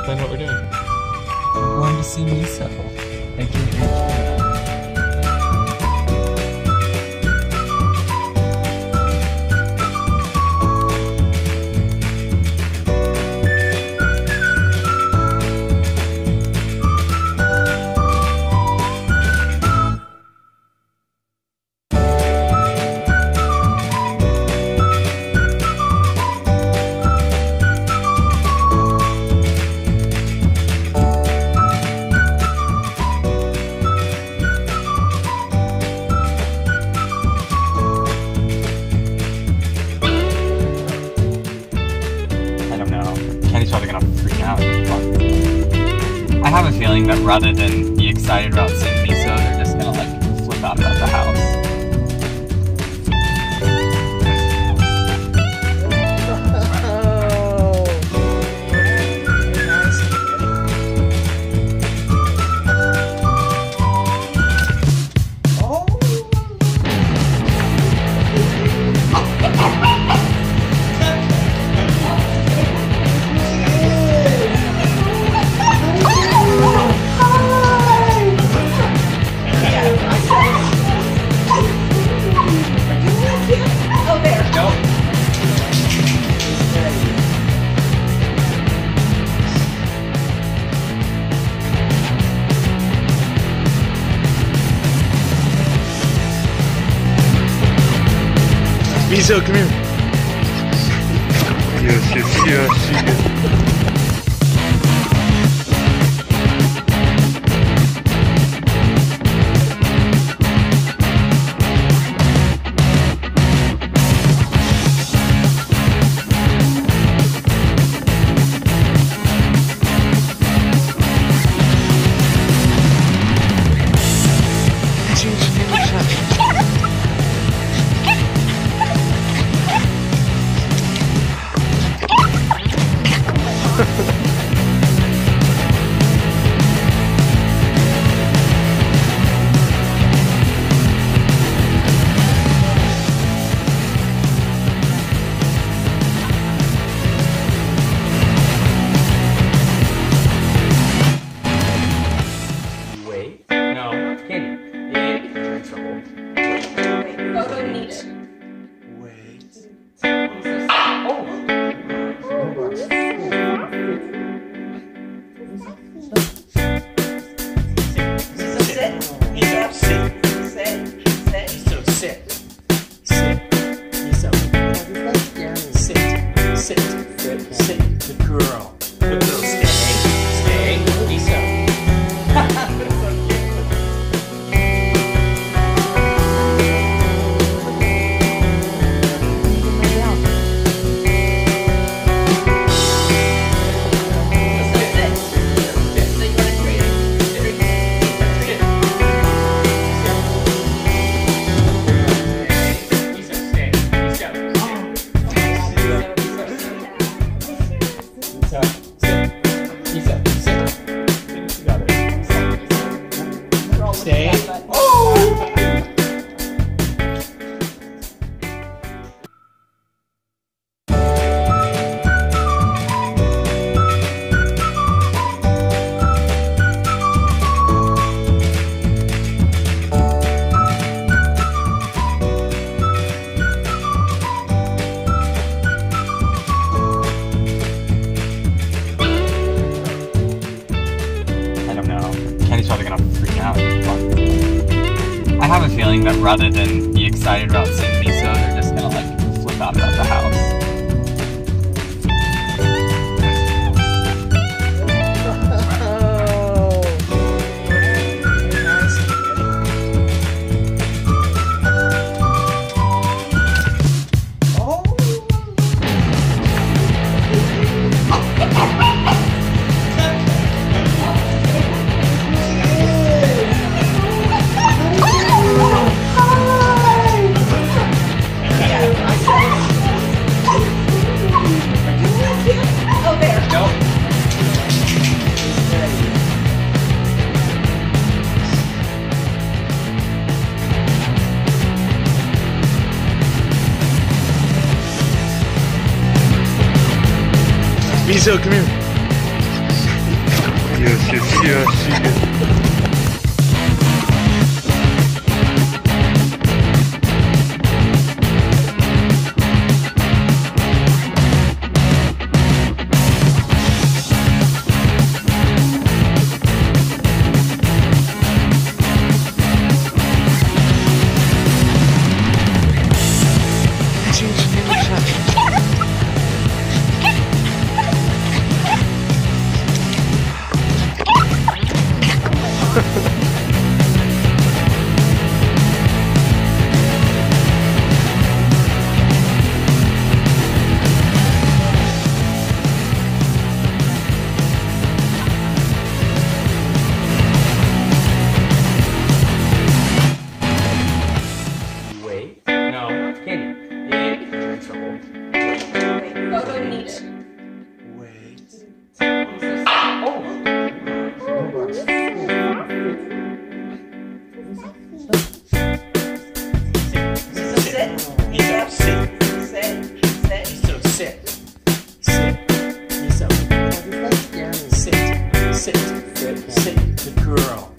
explain what we're doing. We're going to see Miso. Thank you. Kenny's probably gonna freak out. I have a feeling that rather than be excited about seeing Miso, they're just gonna like flip out about the house. Miso, come here. Yes. Sit. Good girl. Good girl. Stay. Miso. Stay. Kenny's probably gonna freak out. I have a feeling that rather than be excited about seeing Miso, they're just gonna like flip out about the house. Miso, come here. Wait. No. Candy. Yeah, you're in trouble. Photo needed. Wait. Sit. Sit. Sit. Sit. So sit. Sit. Miso. Sit. Sit. Sit. Sit. The girl.